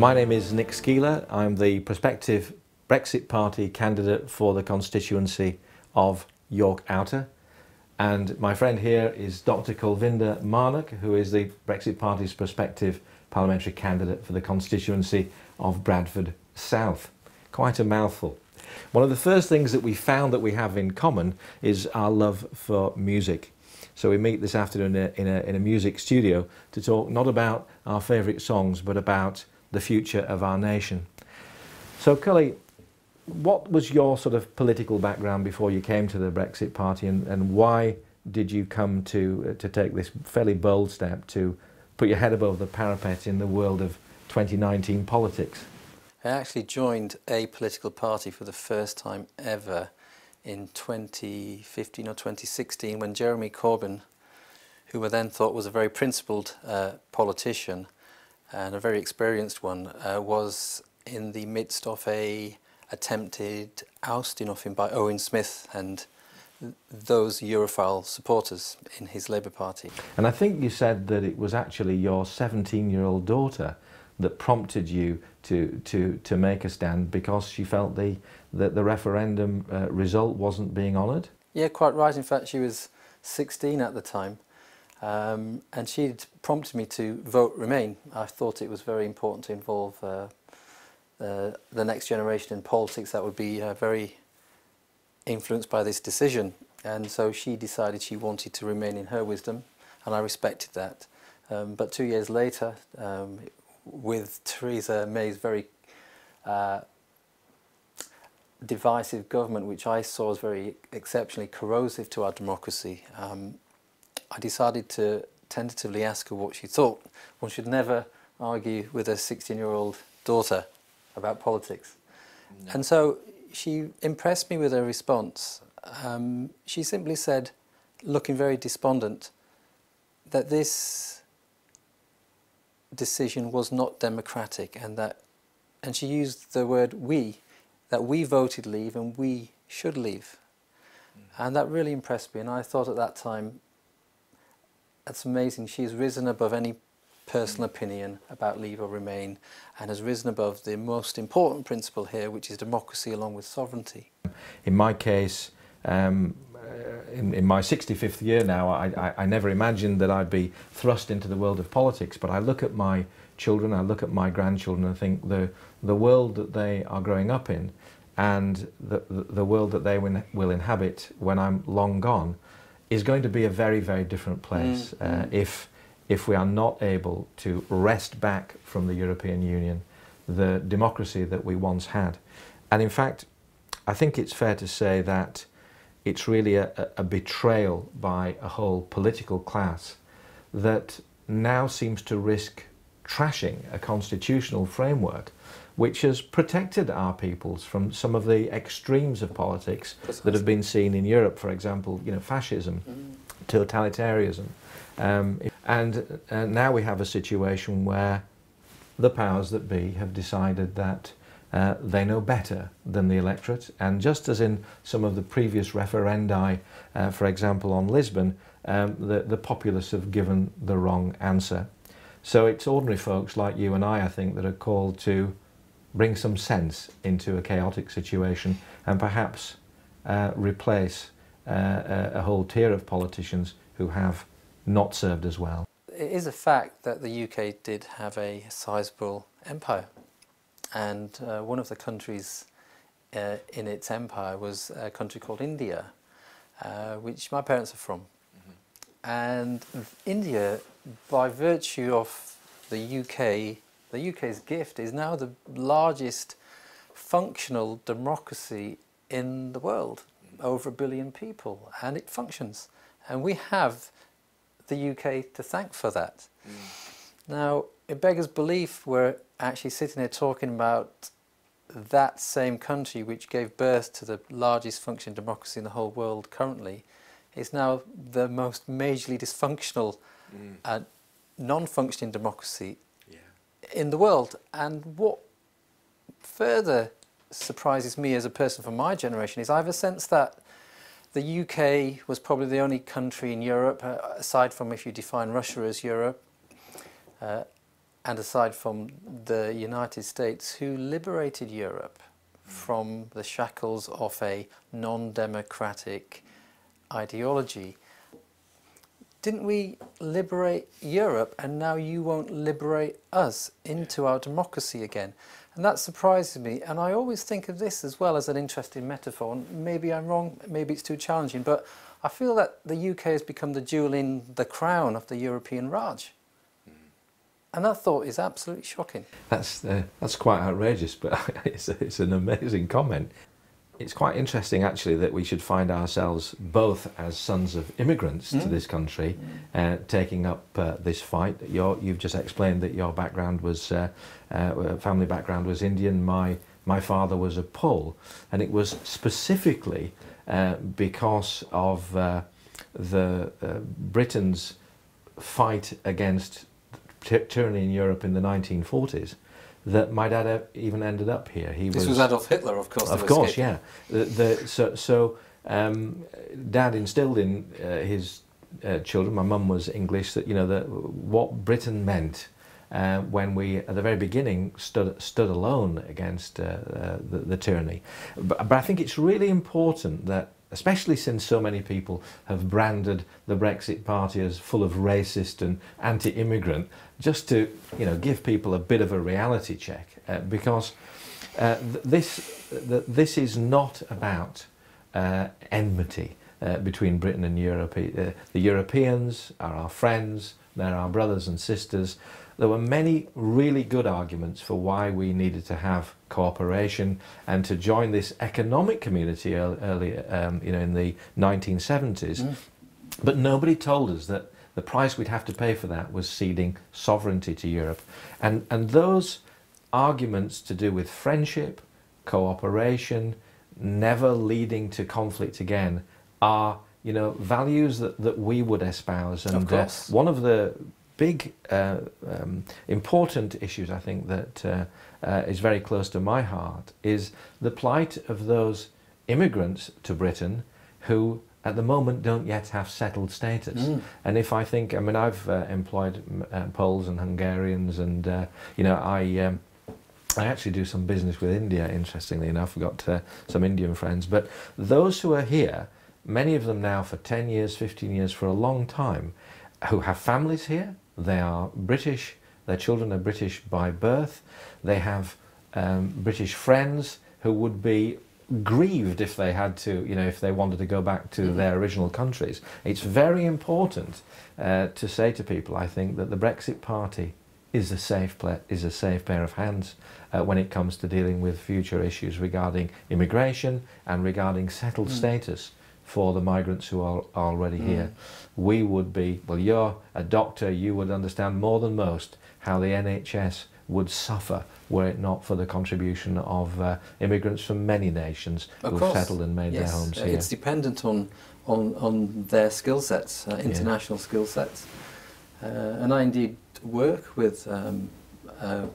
My name is Nick Skeeler. I'm the prospective Brexit Party candidate for the constituency of York Outer. And my friend here is Dr. Kulvinder Marnock, who is the Brexit Party's prospective parliamentary candidate for the constituency of Bradford South. Quite a mouthful. One of the first things that we found that we have in common is our love for music. So we meet this afternoon in a music studio to talk not about our favourite songs but about the future of our nation. So Cully, what was your sort of political background before you came to the Brexit Party, and why did you come to take this fairly bold step to put your head above the parapet in the world of 2019 politics? I actually joined a political party for the first time ever in 2015 or 2016 when Jeremy Corbyn, who I then thought was a very principled politician and a very experienced one, was in the midst of a attempted ousting of him by Owen Smith and those Europhile supporters in his Labour Party. And I think you said that it was actually your 17-year-old daughter that prompted you to make a stand because she felt that the referendum result wasn't being honoured? Yeah, quite right. In fact, she was 16 at the time, and she'd prompted me to vote Remain. I thought it was very important to involve the next generation in politics that would be very influenced by this decision. And so she decided she wanted to remain in her wisdom, and I respected that. But 2 years later, with Theresa May's very divisive government, which I saw as very exceptionally corrosive to our democracy, I decided to tentatively ask her what she thought. One should never argue with a 16-year-old daughter about politics. No. And so she impressed me with her response. She simply said, looking very despondent, that this decision was not democratic, and she used the word we, that we voted leave and we should leave. And that really impressed me, and I thought at that time, that's amazing. She's risen above any personal opinion about leave or remain, and has risen above the most important principle here, which is democracy along with sovereignty. In my case, in my 65th year now, I never imagined that I'd be thrust into the world of politics, but I look at my children, I look at my grandchildren and think the world that they are growing up in and the world that they will inhabit when I'm long gone is going to be a very, very different place if we are not able to wrest back from the European Union the democracy that we once had. And in fact, I think it's fair to say that it's really a betrayal by a whole political class that now seems to risk trashing a constitutional framework which has protected our peoples from some of the extremes of politics that have been seen in Europe, for example, fascism, totalitarianism. And now we have a situation where the powers that be have decided that they know better than the electorate, and just as in some of the previous referendi, for example on Lisbon, the populace have given the wrong answer. So it's ordinary folks like you and I think, that are called to bring some sense into a chaotic situation and perhaps replace a whole tier of politicians who have not served as well. It is a fact that the UK did have a sizable empire. And one of the countries in its empire was a country called India, which my parents are from. And India, by virtue of the UK's gift, is now the largest functional democracy in the world, over 1 billion people, and it functions. And we have the UK to thank for that. Now, it beggars belief we're actually sitting here talking about that same country which gave birth to the largest functioning democracy in the whole world currently is now the most majorly dysfunctional non-functioning democracy in the world. And what further surprises me as a person from my generation is I have a sense that the UK was probably the only country in Europe, aside from if you define Russia as Europe, and aside from the United States, who liberated Europe from the shackles of a non-democratic ideology. Didn't we liberate Europe, and now you won't liberate us into our democracy again? And that surprises me, and I always think of this as well as an interesting metaphor. And maybe I'm wrong, maybe it's too challenging, but I feel that the UK has become the jewel in the crown of the European Raj. And that thought is absolutely shocking. That's quite outrageous, but it's an amazing comment. It's quite interesting, actually, that we should find ourselves both as sons of immigrants to this country, taking up this fight. You've just explained that your background was, family background was Indian. My father was a Pole, and it was specifically because of Britain's fight against tyranny in Europe in the 1940s that my dad even ended up here. This was Adolf Hitler, of course. Of course, yeah. Dad instilled in his children, my mum was English, that what Britain meant when we at the very beginning stood alone against the tyranny. But I think it's really important that, especially since so many people have branded the Brexit Party as full of racist and anti-immigrant, just to give people a bit of a reality check, because this is not about enmity between Britain and Europe. The Europeans are our friends, they're our brothers and sisters. There were many really good arguments for why we needed to have cooperation and to join this economic community earlier, in the 1970s. But nobody told us that the price we'd have to pay for that was ceding sovereignty to Europe. And those arguments to do with friendship, cooperation, never leading to conflict again are, values that we would espouse. And of course. One of the big important issues, I think, that is very close to my heart is the plight of those immigrants to Britain who at the moment don't yet have settled status. And if I think, I've employed Poles and Hungarians, and I actually do some business with India, interestingly enough. We've got some Indian friends, but those who are here, many of them now for 10 years, 15 years, for a long time, who have families here, they are British, their children are British by birth, they have British friends who would be grieved if they had to, if they wanted to go back to their original countries. It's very important to say to people, I think, that the Brexit Party is a safe pair of hands when it comes to dealing with future issues regarding immigration and regarding settled status for the migrants who are already here. We would be, well, you're a doctor, you would understand more than most how the NHS would suffer were it not for the contribution of immigrants from many nations who have settled and made their homes here. It's dependent on their skill sets, international skill sets. And I indeed work with a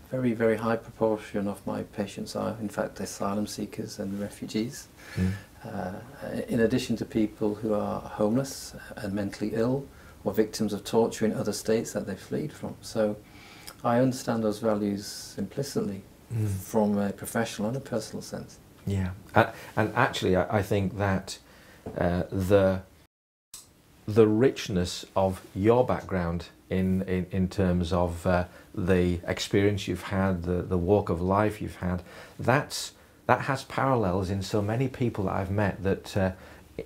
very, very high proportion of my patients are in fact asylum seekers and refugees. In addition to people who are homeless and mentally ill or victims of torture in other states that they fled from. So I understand those values implicitly from a professional and a personal sense. Yeah, and actually I think that the richness of your background in terms of the experience you've had, the walk of life you've had, that has parallels in so many people that I've met, that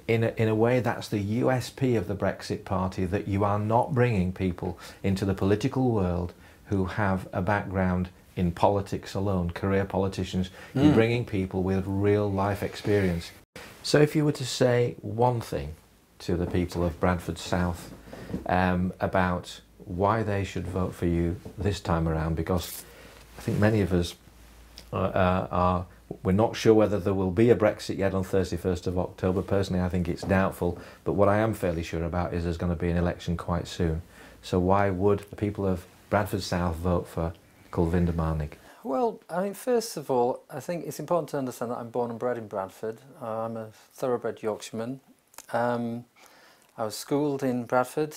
in a way that's the USP of the Brexit Party, that you are not bringing people into the political world who have a background in politics alone, career politicians. You're bringing people with real life experience. So if you were to say one thing to the people of Bradford South about why they should vote for you this time around, because I think many of us we're not sure whether there will be a Brexit yet on 31st of October. Personally, I think it's doubtful, but what I am fairly sure about is there's going to be an election quite soon. So why would the people of Bradford South vote for Kulvinder Marnig? Well, first of all, I think it's important to understand that I'm born and bred in Bradford. I'm a thoroughbred Yorkshireman. I was schooled in Bradford.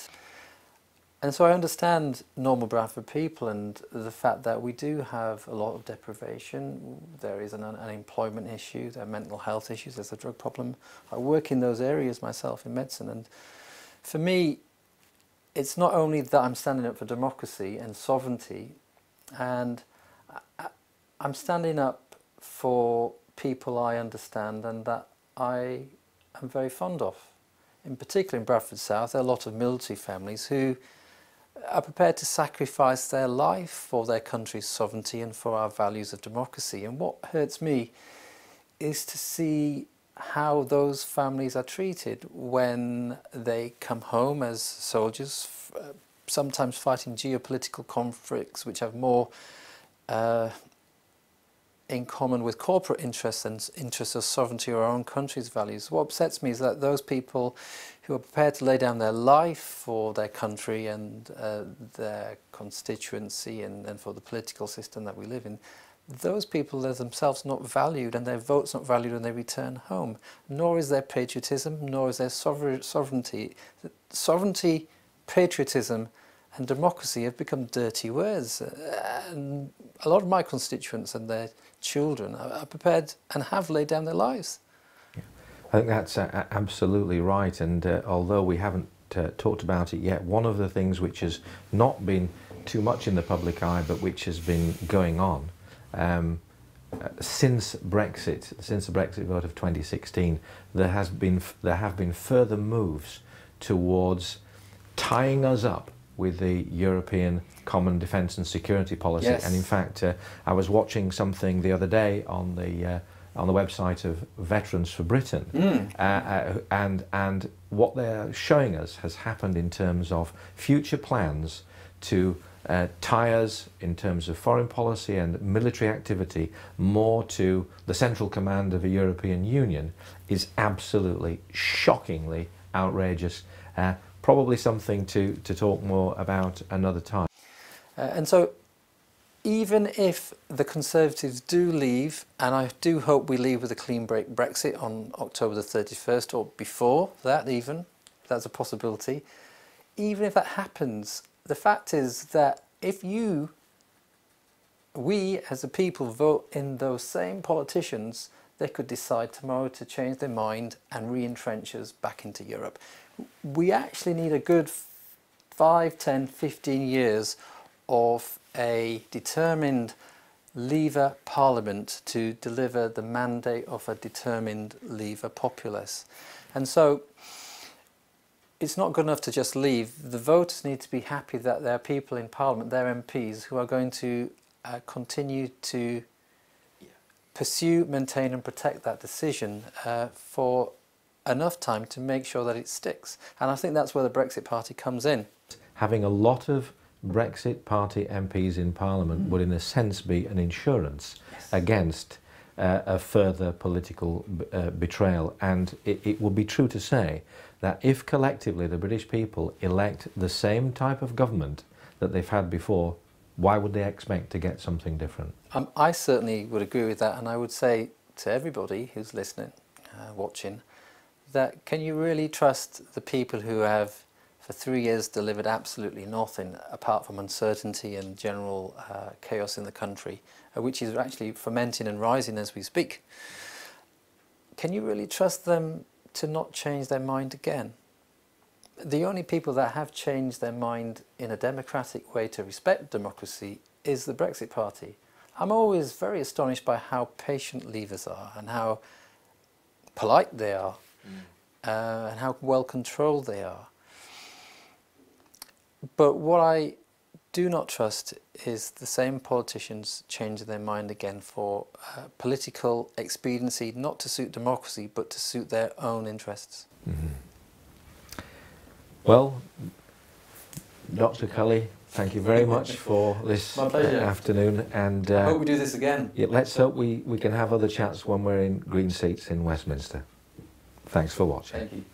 And so I understand normal Bradford people and the fact that we do have a lot of deprivation. There is an unemployment issue, there are mental health issues, there's a drug problem. I work in those areas myself in medicine, and for me it's not only that I'm standing up for democracy and sovereignty, and I'm standing up for people I understand and that I am very fond of. In particular in Bradford South, there are a lot of military families who are prepared to sacrifice their life for their country's sovereignty and for our values of democracy. And what hurts me is to see how those families are treated when they come home as soldiers, sometimes fighting geopolitical conflicts which have more in common with corporate interests and interests of sovereignty or our own country's values. What upsets me is that those people who are prepared to lay down their life for their country and their constituency and for the political system that we live in, those people are themselves not valued and their vote's not valued when they return home. Nor is their patriotism, nor is their sovereignty. Sovereignty, patriotism and democracy have become dirty words. And a lot of my constituents and their children are prepared and have laid down their lives. Yeah. I think that's absolutely right, and although we haven't talked about it yet, one of the things which has not been too much in the public eye but which has been going on since Brexit, since the Brexit vote of 2016, there have been further moves towards tying us up with the European Common Defence and Security Policy. Yes. And in fact, I was watching something the other day on the website of Veterans for Britain, and what they're showing us has happened in terms of future plans to tie us in terms of foreign policy and military activity more to the central command of a European Union is absolutely shockingly outrageous. Probably something to talk more about another time. And so even if the Conservatives do leave, and I do hope we leave with a clean break Brexit on October the 31st or before that even, that's a possibility, even if that happens, the fact is that if we as a people vote in those same politicians, they could decide tomorrow to change their mind and re-entrench us back into Europe. We actually need a good 5, 10, 15 years of a determined Leaver Parliament to deliver the mandate of a determined Leaver populace. And so it's not good enough to just leave. The voters need to be happy that there are people in Parliament, their MPs, who are going to continue to pursue, maintain and protect that decision for enough time to make sure that it sticks. And I think that's where the Brexit Party comes in. Having a lot of Brexit Party MPs in Parliament would in a sense be an insurance against a further political betrayal, and it would be true to say that if collectively the British people elect the same type of government that they've had before, why would they expect to get something different? I certainly would agree with that, and I would say to everybody who's listening, watching, that can you really trust the people who have for 3 years delivered absolutely nothing apart from uncertainty and general chaos in the country, which is actually fermenting and rising as we speak? Can you really trust them to not change their mind again? The only people that have changed their mind in a democratic way to respect democracy is the Brexit Party. I'm always very astonished by how patient Leavers are and how polite they are and how well controlled they are. But what I do not trust is the same politicians changing their mind again for political expediency, not to suit democracy, but to suit their own interests. Well, Dr. Cully, thank you very much for this afternoon. And I hope we do this again. Yeah, let's hope we can have other chats when we're in green seats in Westminster. Thanks for watching. Thank you.